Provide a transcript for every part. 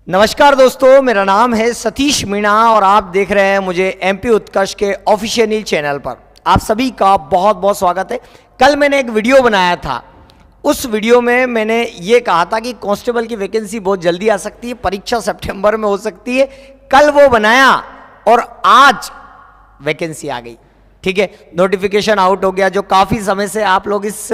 नमस्कार दोस्तों, मेरा नाम है सतीश मीणा और आप देख रहे हैं मुझे एमपी उत्कर्ष के ऑफिशियल चैनल पर। आप सभी का बहुत बहुत स्वागत है। कल मैंने एक वीडियो बनाया था, उस वीडियो में मैंने ये कहा था कि कांस्टेबल की वैकेंसी बहुत जल्दी आ सकती है, परीक्षा सितंबर में हो सकती है। कल वो बनाया और आज वैकेंसी आ गई। ठीक है, नोटिफिकेशन आउट हो गया, जो काफ़ी समय से आप लोग इस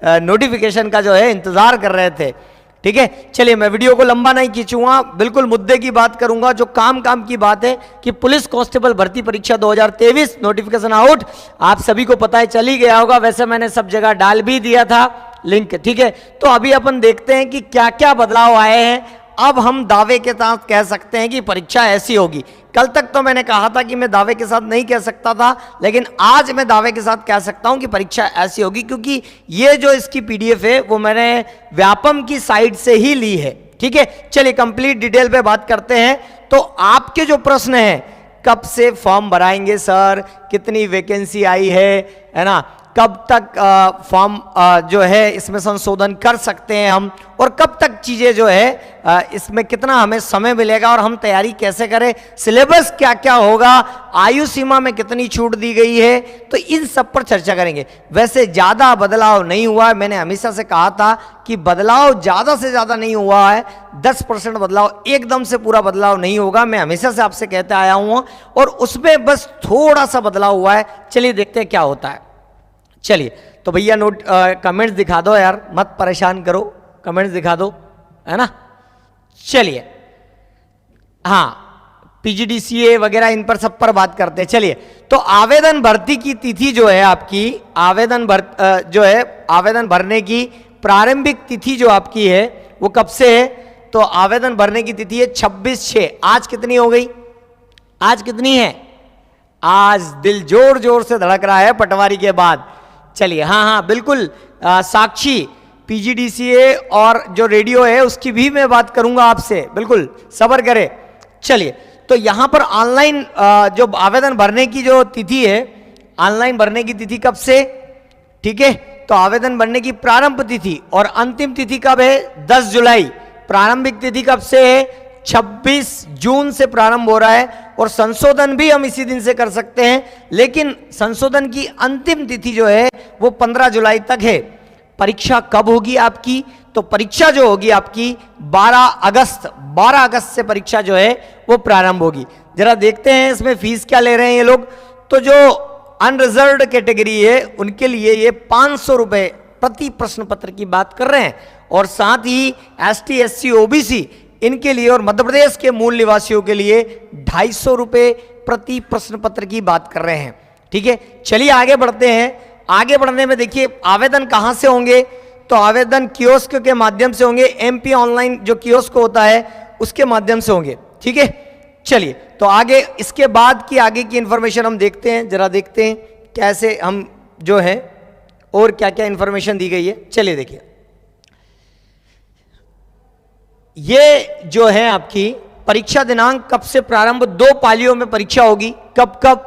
नोटिफिकेशन का जो है इंतज़ार कर रहे थे। ठीक है, चलिए मैं वीडियो को लंबा नहीं खींचूंगा, बिल्कुल मुद्दे की बात करूंगा। जो काम की बात है कि पुलिस कांस्टेबल भर्ती परीक्षा 2023 नोटिफिकेशन आउट, आप सभी को पता है, चल ही गया होगा। वैसे मैंने सब जगह डाल भी दिया था लिंक। ठीक है, तो अभी अपन देखते हैं कि क्या क्या बदलाव आए हैं। अब हम दावे के साथ कह सकते हैं कि परीक्षा ऐसी होगी। कल तक तो मैंने कहा था कि मैं दावे के साथ नहीं कह सकता था, लेकिन आज मैं दावे के साथ कह सकता हूं कि परीक्षा ऐसी होगी, क्योंकि ये जो इसकी पीडीएफ है वो मैंने व्यापम की साइट से ही ली है। ठीक है, चलिए कंप्लीट डिटेल पे बात करते हैं। तो आपके जो प्रश्न हैं, कब से फॉर्म भराएंगे सर, कितनी वैकेंसी आई है ना, कब तक फॉर्म जो है इसमें संशोधन कर सकते हैं हम, और कब तक चीज़ें जो है इसमें कितना हमें समय मिलेगा और हम तैयारी कैसे करें, सिलेबस क्या क्या होगा, आयु सीमा में कितनी छूट दी गई है, तो इन सब पर चर्चा करेंगे। वैसे ज़्यादा बदलाव नहीं हुआ है, मैंने हमेशा से कहा था कि बदलाव ज़्यादा से ज़्यादा नहीं हुआ है। 10% बदलाव, एकदम से पूरा बदलाव नहीं होगा, मैं हमेशा से आपसे कहते आया हूँ, और उसमें बस थोड़ा सा बदलाव हुआ है। चलिए देखते हैं क्या होता है। चलिए तो भैया कमेंट्स दिखा दो यार, मत परेशान करो, कमेंट्स दिखा दो, है ना। चलिए, हाँ, पीजीडीसीए वगैरह इन पर सब पर बात करते हैं। चलिए, तो आवेदन भर्ती की तिथि जो है आपकी, आवेदन भरने की प्रारंभिक तिथि जो आपकी है वो कब से है, तो आवेदन भरने की तिथि है 26/6। आज कितनी हो गई, आज कितनी है, आज दिल जोर जोर से धड़क रहा है पटवारी के बाद। चलिए, हाँ बिल्कुल, साक्षी, पीजीडीसीए और जो रेडियो है उसकी भी मैं बात करूंगा आपसे, बिल्कुल सब्र करें। चलिए, तो यहां पर ऑनलाइन जो आवेदन भरने की जो तिथि है, ऑनलाइन भरने की तिथि कब से, ठीक है, तो आवेदन भरने की प्रारंभ तिथि और अंतिम तिथि कब है, 10 जुलाई। प्रारंभिक तिथि कब से है, 26 जून से प्रारंभ हो रहा है, और संशोधन भी हम इसी दिन से कर सकते हैं, लेकिन संशोधन की अंतिम तिथि जो है वो 15 जुलाई तक है। परीक्षा कब होगी आपकी, तो परीक्षा जो होगी आपकी 12 अगस्त से परीक्षा जो है वो प्रारंभ होगी। जरा देखते हैं इसमें फीस क्या ले रहे हैं ये लोग। तो जो अनरिजर्व्ड कैटेगरी है उनके लिए ये 500 रुपए प्रति प्रश्न पत्र की बात कर रहे हैं, और साथ ही ST SC OBC इनके लिए और मध्य प्रदेश के मूल निवासियों के लिए 250 रुपए प्रति प्रश्न पत्र की बात कर रहे हैं। ठीक है, चलिए आगे बढ़ते हैं। आगे बढ़ने में देखिए आवेदन कहां से होंगे, तो आवेदन कियोस्क के माध्यम से होंगे, एमपी ऑनलाइन जो कियोस्क होता है उसके माध्यम से होंगे। ठीक है, चलिए तो आगे इसके बाद की आगे की इंफॉर्मेशन हम देखते हैं, जरा देखते हैं कैसे हम जो है और क्या क्या इंफॉर्मेशन दी गई है। चलिए देखिए, ये जो है आपकी परीक्षा दिनांक कब से प्रारंभ, 2 पालियों में परीक्षा होगी। कब कब,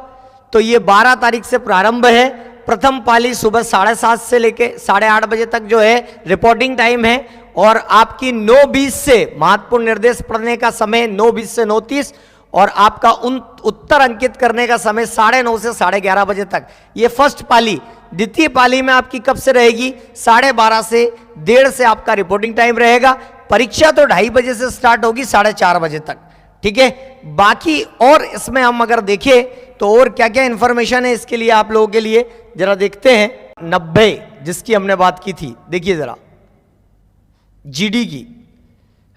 तो ये 12 तारीख से प्रारंभ है। प्रथम पाली सुबह 7:30 से लेके 8:30 बजे तक जो है रिपोर्टिंग टाइम है, और आपकी 9:20 से महत्वपूर्ण निर्देश पढ़ने का समय 9:20 से 9:30, और आपका उत्तर अंकित करने का समय 9:30 से 11:30 बजे तक। ये फर्स्ट पाली। द्वितीय पाली में आपकी कब से रहेगी, 12:30 से 1:30 से आपका रिपोर्टिंग टाइम रहेगा। परीक्षा तो 2:30 बजे से स्टार्ट होगी 4:30 बजे तक। ठीक है, बाकी और इसमें हम अगर देखें तो और क्या क्या इंफॉर्मेशन है इसके लिए आप लोगों के लिए, जरा देखते हैं। 90 जिसकी हमने बात की थी, देखिए जरा, जीडी की,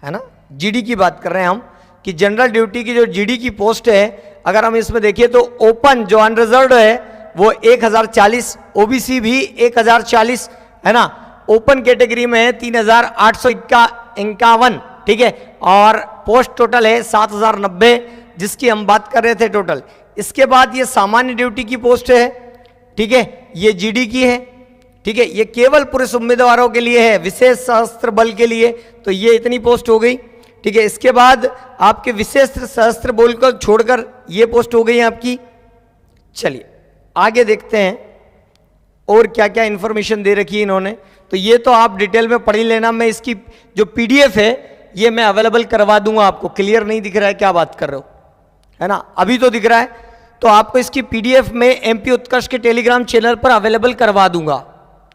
है ना, जीडी की बात कर रहे हैं हम, कि जनरल ड्यूटी की जो जीडी की पोस्ट है, अगर हम इसमें देखिए तो ओपन जो अनरिजर्व्ड है वो 1040, ओबीसी भी 1040, है ना, ओपन कैटेगरी में है 3851। ठीक है, और पोस्ट टोटल है 7090 जिसकी हम बात कर रहे थे टोटल। इसके बाद ये सामान्य ड्यूटी की पोस्ट है। ठीक है, ये जीडी की है। ठीक है, ये केवल पुरुष उम्मीदवारों के लिए है, विशेष सशस्त्र बल के लिए, तो ये इतनी पोस्ट हो गई। ठीक है, इसके बाद आपके विशेष सशस्त्र बल को छोड़कर ये पोस्ट हो गई आपकी। चलिए आगे देखते हैं और क्या क्या इंफॉर्मेशन दे रखी है इन्होंने। तो ये तो आप डिटेल में पढ़ ही लेना, मैं इसकी जो पीडीएफ है ये मैं अवेलेबल करवा दूंगा आपको। क्लियर नहीं दिख रहा है, क्या बात कर रहे हो, है ना? अभी तो दिख रहा है, तो आपको इसकी पीडीएफ में एमपी उत्कर्ष के टेलीग्राम चैनल पर अवेलेबल करवा दूंगा,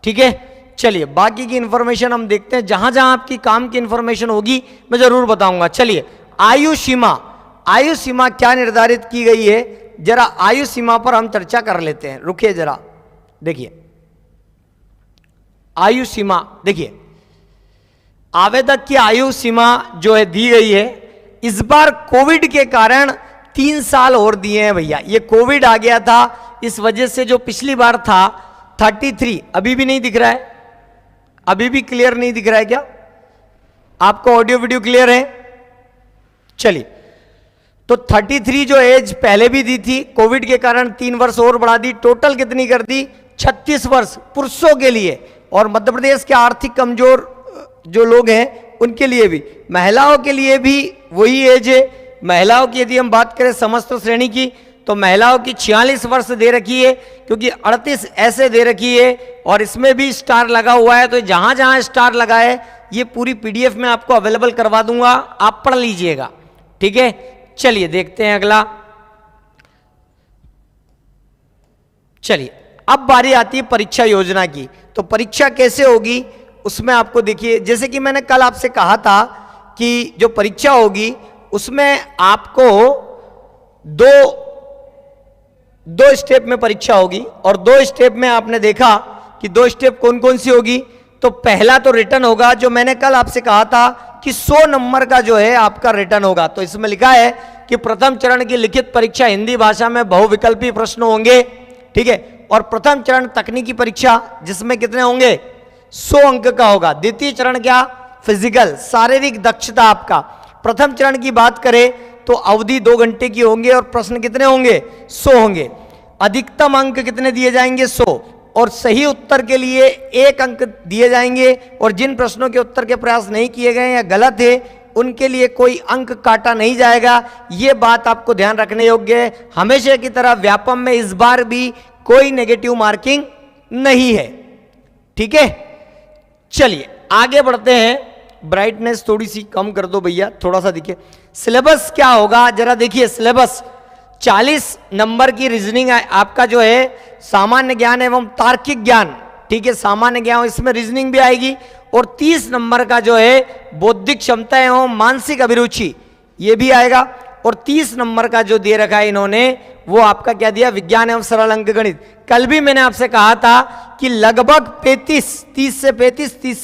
ठीक है। चलिए बाकी की इंफॉर्मेशन हम देखते हैं, जहां जहां आपकी काम की इंफॉर्मेशन होगी मैं जरूर बताऊंगा। चलिए आयु सीमा क्या निर्धारित की गई है, जरा आयु सीमा पर हम चर्चा कर लेते हैं। रुकिए जरा, देखिए आयु सीमा, देखिए आवेदक की आयु सीमा जो है दी गई है, इस बार कोविड के कारण 3 साल और दिए हैं भैया। ये कोविड आ गया था, इस वजह से जो पिछली बार था 33, अभी भी नहीं दिख रहा है, अभी भी क्लियर नहीं दिख रहा है क्या आपको? ऑडियो वीडियो क्लियर है? चलिए, तो 33 जो एज पहले भी दी थी, कोविड के कारण 3 वर्ष और बढ़ा दी, टोटल कितनी कर दी? 36 वर्ष पुरुषों के लिए, और मध्य प्रदेश के आर्थिक कमजोर जो लोग हैं उनके लिए भी। महिलाओं के लिए भी वही एज है। महिलाओं की यदि हम बात करें समस्त श्रेणी की, तो महिलाओं की 46 वर्ष दे रखी है, क्योंकि 38 ऐसे दे रखी है, और इसमें भी स्टार लगा हुआ है। तो जहां जहां स्टार लगा है ये पूरी पीडीएफ में आपको अवेलेबल करवा दूंगा, आप पढ़ लीजिएगा, ठीक है। चलिए देखते हैं अगला। चलिए अब बारी आती है परीक्षा योजना की। तो परीक्षा कैसे होगी उसमें आपको देखिए, जैसे कि मैंने कल आपसे कहा था कि जो परीक्षा होगी उसमें आपको दो स्टेप में परीक्षा होगी, और 2 स्टेप में आपने देखा कि 2 स्टेप कौन कौन सी होगी। तो पहला तो रिटर्न होगा, जो मैंने कल आपसे कहा था कि 100 नंबर का जो है आपका रिटर्न होगा। तो इसमें लिखा है कि प्रथम चरण की लिखित परीक्षा हिंदी भाषा में बहुविकल्पी प्रश्न होंगे, ठीक है। और प्रथम चरण तकनीकी परीक्षा जिसमें कितने होंगे? 100 अंक का होगा। द्वितीय चरण क्या? फिजिकल, शारीरिक दक्षता आपका। प्रथम चरण की बात करें तो अवधि 2 घंटे की होंगे, और प्रश्न कितने होंगे? 100 होंगे। अधिकतम अंक कितने दिए जाएंगे? 100, और सही उत्तर के लिए 1 अंक दिए जाएंगे, और जिन प्रश्नों के उत्तर के प्रयास नहीं किए गए या गलत है उनके लिए कोई अंक काटा नहीं जाएगा। ये बात आपको ध्यान रखने योग्य है। हमेशा की तरह व्यापम में इस बार भी कोई नेगेटिव मार्किंग नहीं है, ठीक है। चलिए आगे बढ़ते हैं। ब्राइटनेस थोड़ी सी कम कर दो भैया, थोड़ा सा दिखे। सिलेबस क्या होगा जरा देखिए। सिलेबस 40 नंबर की रीजनिंग आपका जो है सामान्य ज्ञान एवं तार्किक ज्ञान, ठीक है, सामान्य ज्ञान, इसमें रीजनिंग भी आएगी। और 30 नंबर का जो है बौद्धिक क्षमता एवं मानसिक अभिरुचि, ये भी आएगा। और 30 नंबर का जो दे रखा है इन्होंने, वो आपका क्या दिया? विज्ञान एवं सरल अंक गणित। कल भी मैंने आपसे कहा था कि लगभग 30 से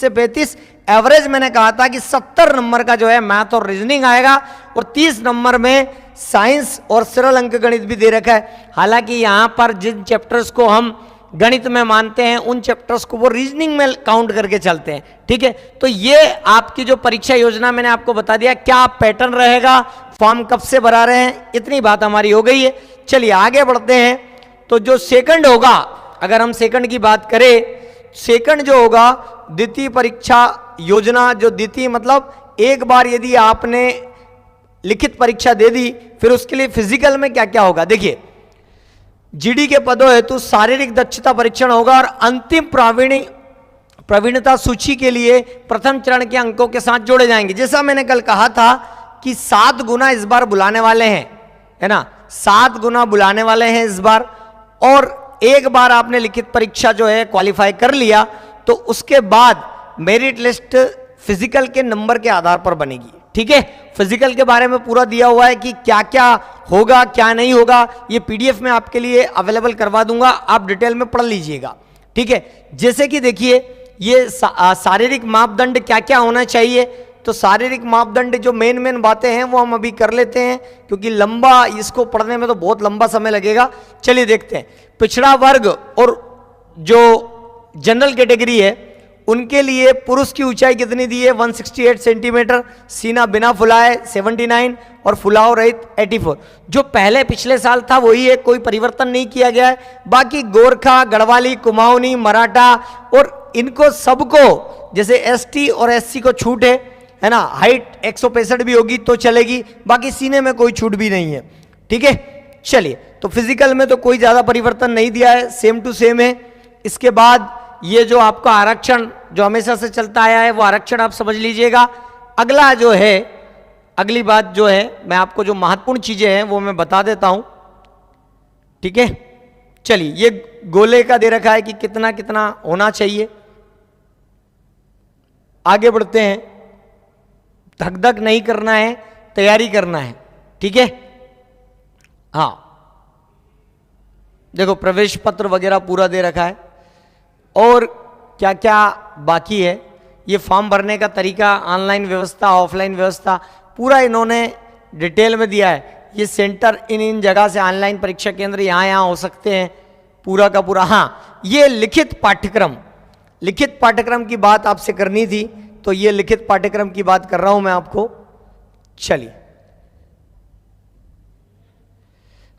35 एवरेज मैंने कहा था कि 70 नंबर का जो है मैथ और रीजनिंग आएगा, और 30 नंबर में साइंस और सरल अंक गणित भी दे रखा है। हालांकि यहां पर जिन चैप्टर्स को हम गणित में मानते हैं उन चैप्टर्स को वो रीजनिंग में काउंट करके चलते हैं, ठीक है। तो ये आपकी जो परीक्षा योजना मैंने आपको बता दिया, क्या पैटर्न रहेगा, फॉर्म कब से भरा रहे हैं, इतनी बात हमारी हो गई है। चलिए आगे बढ़ते हैं। तो जो सेकंड होगा, अगर हम सेकंड की बात करें, सेकंड जो होगा द्वितीय परीक्षा योजना, जो द्वितीय मतलब एक बार यदि आपने लिखित परीक्षा दे दी, फिर उसके लिए फिजिकल में क्या क्या होगा देखिए। जीडी के पदों हेतु शारीरिक दक्षता परीक्षण होगा, और अंतिम प्रवीणता सूची के लिए प्रथम चरण के अंकों के साथ जोड़े जाएंगे। जैसा मैंने कल कहा था कि 7 गुना इस बार बुलाने वाले हैं, है ना, 7 गुना बुलाने वाले हैं इस बार। और एक बार आपने लिखित परीक्षा जो है क्वालिफाई कर लिया, तो उसके बाद मेरिट लिस्ट फिजिकल के नंबर के आधार पर बनेगी, ठीक है। फिजिकल के बारे में पूरा दिया हुआ है कि क्या क्या होगा क्या नहीं होगा, ये पीडीएफ में आपके लिए अवेलेबल करवा दूंगा, आप डिटेल में पढ़ लीजिएगा, ठीक है। जैसे कि देखिए ये शारीरिक मापदंड क्या क्या होना चाहिए। तो शारीरिक मापदंड जो मेन बातें हैं वो हम अभी कर लेते हैं, क्योंकि लंबा इसको पढ़ने में तो बहुत लंबा समय लगेगा। चलिए देखते हैं। पिछड़ा वर्ग और जो जनरल कैटेगरी है उनके लिए पुरुष की ऊंचाई कितनी दी है? 168 सेंटीमीटर, सीना बिना फुलाए 79 और फुलाव रहित 84। जो पहले पिछले साल था वही है, कोई परिवर्तन नहीं किया गया है। बाकी गोरखा, गढ़वाली, कुमाऊनी, मराठा और इनको सबको, जैसे एसटी और एससी को छूट है ना, हाइट 165 भी होगी तो चलेगी, बाकी सीने में कोई छूट भी नहीं है, ठीक है। चलिए, तो फिजिकल में तो कोई ज्यादा परिवर्तन नहीं दिया है, सेम टू सेम है। इसके बाद ये जो आपका आरक्षण जो हमेशा से चलता आया है वो आरक्षण आप समझ लीजिएगा। अगला जो है, अगली बात जो है, मैं आपको जो महत्वपूर्ण चीजें हैं वो मैं बता देता हूं, ठीक है। चलिए, ये गोले का दे रखा है कि कितना कितना होना चाहिए। आगे बढ़ते हैं, धक धक नहीं करना है, तैयारी करना है, ठीक है। हाँ, देखो प्रवेश पत्र वगैरह पूरा दे रखा है, और क्या क्या बाकी है, ये फॉर्म भरने का तरीका, ऑनलाइन व्यवस्था, ऑफलाइन व्यवस्था, पूरा इन्होंने डिटेल में दिया है। ये सेंटर इन जगह से, ऑनलाइन परीक्षा केंद्र यहाँ हो सकते हैं, पूरा का पूरा। हाँ, ये लिखित पाठ्यक्रम की बात आपसे करनी थी, तो ये लिखित पाठ्यक्रम की बात कर रहा हूं मैं आपको। चलिए,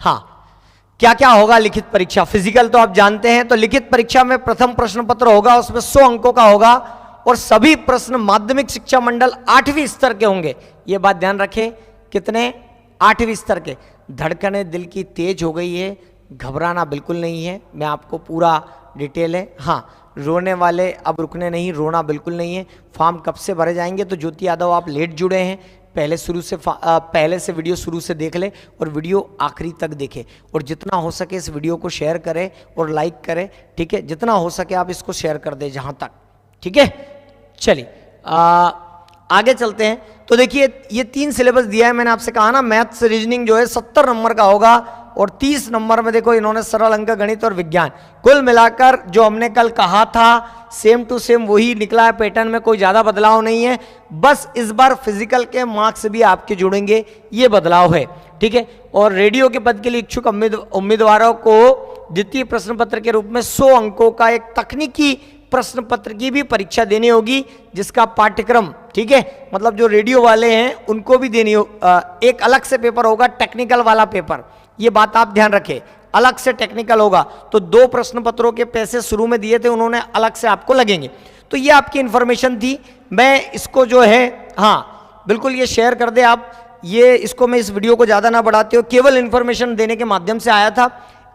हाँ, क्या क्या होगा लिखित परीक्षा। फिजिकल तो आप जानते हैं, तो लिखित परीक्षा में प्रथम प्रश्न पत्र होगा, उसमें 100 अंकों का होगा, और सभी प्रश्न माध्यमिक शिक्षा मंडल 8वीं स्तर के होंगे। ये बात ध्यान रखें, कितने? 8वीं स्तर के। धड़कनें दिल की तेज हो गई है, घबराना बिल्कुल नहीं है, मैं आपको पूरा डिटेल है। हाँ, रोने वाले अब रुकने नहीं, रोना बिल्कुल नहीं है। फॉर्म कब से भरे जाएंगे? तो ज्योति यादव आप लेट जुड़े हैं, पहले से वीडियो शुरू से देख ले, और वीडियो आखिरी तक देखें, और जितना हो सके इस वीडियो को शेयर करें और लाइक करें, ठीक है। जितना हो सके आप इसको शेयर कर दें जहां तक, ठीक है। चलिए आगे चलते हैं। तो देखिए, ये 3 सिलेबस दिया है, मैंने आपसे कहा ना, मैथ्स रीजनिंग जो है 70 नंबर का होगा, और 30 नंबर में देखो इन्होंने सरल अंक, गणित और विज्ञान। कुल मिलाकर जो हमने कल कहा था सेम टू सेम वही निकला है, पैटर्न में कोई ज्यादा बदलाव नहीं है। बस इस बार फिजिकल के मार्क्स भी आपके जुड़ेंगे, ये बदलाव है, ठीक है। और रेडियो के पद के लिए इच्छुक उम्मीदवारों को द्वितीय प्रश्न पत्र के रूप में 100 अंकों का एक तकनीकी प्रश्न पत्र की भी परीक्षा देनी होगी, जिसका पाठ्यक्रम, ठीक है, मतलब जो रेडियो वाले हैं उनको भी देनी एक अलग से पेपर होगा, टेक्निकल वाला पेपर। ये बात आप ध्यान रखें, अलग से टेक्निकल होगा। तो 2 प्रश्न पत्रों के पैसे शुरू में दिए थे उन्होंने, अलग से आपको लगेंगे। तो ये आपकी इंफॉर्मेशन थी। मैं इसको जो है, हाँ बिल्कुल, ये शेयर कर दे आप, ये इसको मैं इस वीडियो को ज़्यादा ना बढ़ाते हो, केवल इंफॉर्मेशन देने के माध्यम से आया था।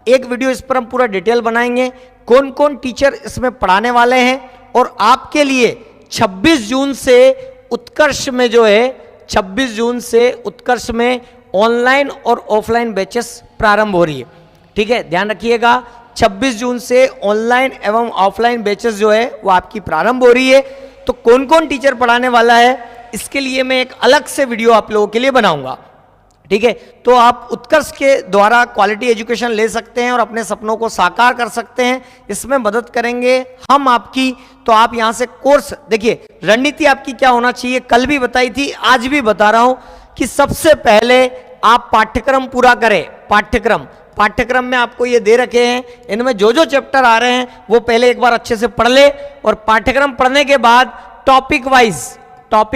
एक वीडियो इस पर हम पूरा डिटेल बनाएंगे, कौन कौन टीचर इसमें पढ़ाने वाले हैं, और आपके लिए 26 जून से उत्कर्ष में जो है, 26 जून से उत्कर्ष में ऑनलाइन और ऑफलाइन बैचेस प्रारंभ हो रही है, ठीक है। ध्यान रखिएगा, 26 जून से ऑनलाइन एवं ऑफलाइन बैचेस जो है वो आपकी प्रारंभ हो रही है। तो कौन कौन टीचर पढ़ाने वाला है, इसके लिए मैं एक अलग से वीडियो आप लोगों के लिए बनाऊंगा, ठीक है। तो आप उत्कर्ष के द्वारा क्वालिटी एजुकेशन ले सकते हैं और अपने सपनों को साकार कर सकते हैं, इसमें मदद करेंगे हम आपकी। तो आप यहां से कोर्स देखिए, रणनीति आपकी क्या होना चाहिए, कल भी बताई थी, आज भी बता रहा हूं कि सबसे पहले आप पाठ्यक्रम पूरा करें। पाठ्यक्रम में आपको ये दे रखे हैं, इनमें जो जो चैप्टर आ रहे हैं वो पहले एक बार अच्छे से पढ़ ले, और पाठ्यक्रम पढ़ने के बाद टॉपिक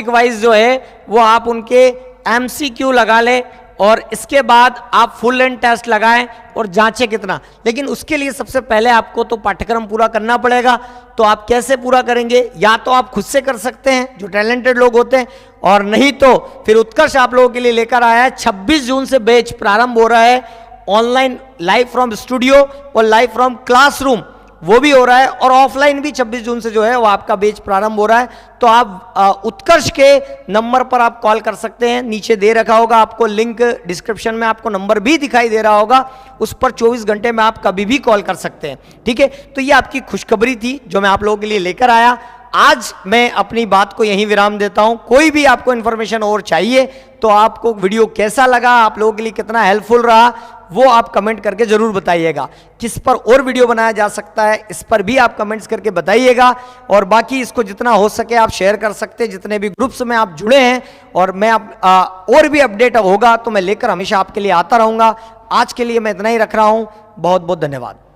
वाइज जो है वो आप उनके MCQ लगा ले, और इसके बाद आप फुल लेंथ टेस्ट लगाएं और जांचें कितना। लेकिन उसके लिए सबसे पहले आपको तो पाठ्यक्रम पूरा करना पड़ेगा। तो आप कैसे पूरा करेंगे? या तो आप खुद से कर सकते हैं, जो टैलेंटेड लोग होते हैं, और नहीं तो फिर उत्कर्ष आप लोगों के लिए लेकर आया है। 26 जून से बैच प्रारंभ हो रहा है, ऑनलाइन लाइव फ्रॉम स्टूडियो और लाइव फ्रॉम क्लासरूम वो भी हो रहा है, और ऑफलाइन भी 26 जून से जो है वो आपका बैच प्रारंभ हो रहा है। तो आप उत्कर्ष के नंबर पर आप कॉल कर सकते हैं, नीचे दे रखा होगा आपको लिंक, डिस्क्रिप्शन में आपको नंबर भी दिखाई दे रहा होगा, उस पर 24 घंटे में आप कभी भी कॉल कर सकते हैं, ठीक है। तो ये आपकी खुशखबरी थी जो मैं आप लोगों के लिए लेकर आया। आज मैं अपनी बात को यहीं विराम देता हूं। कोई भी आपको इंफॉर्मेशन और चाहिए तो आपको वीडियो कैसा लगा, आप लोगों के लिए कितना हेल्पफुल रहा, वो आप कमेंट करके जरूर बताइएगा। किस पर और वीडियो बनाया जा सकता है, इस पर भी आप कमेंट्स करके बताइएगा। और बाकी इसको जितना हो सके आप शेयर कर सकते हैं, जितने भी ग्रुप्स में आप जुड़े हैं। और मैं और भी अपडेट होगा तो मैं लेकर हमेशा आपके लिए आता रहूंगा। आज के लिए मैं इतना ही रख रहा हूं। बहुत बहुत धन्यवाद।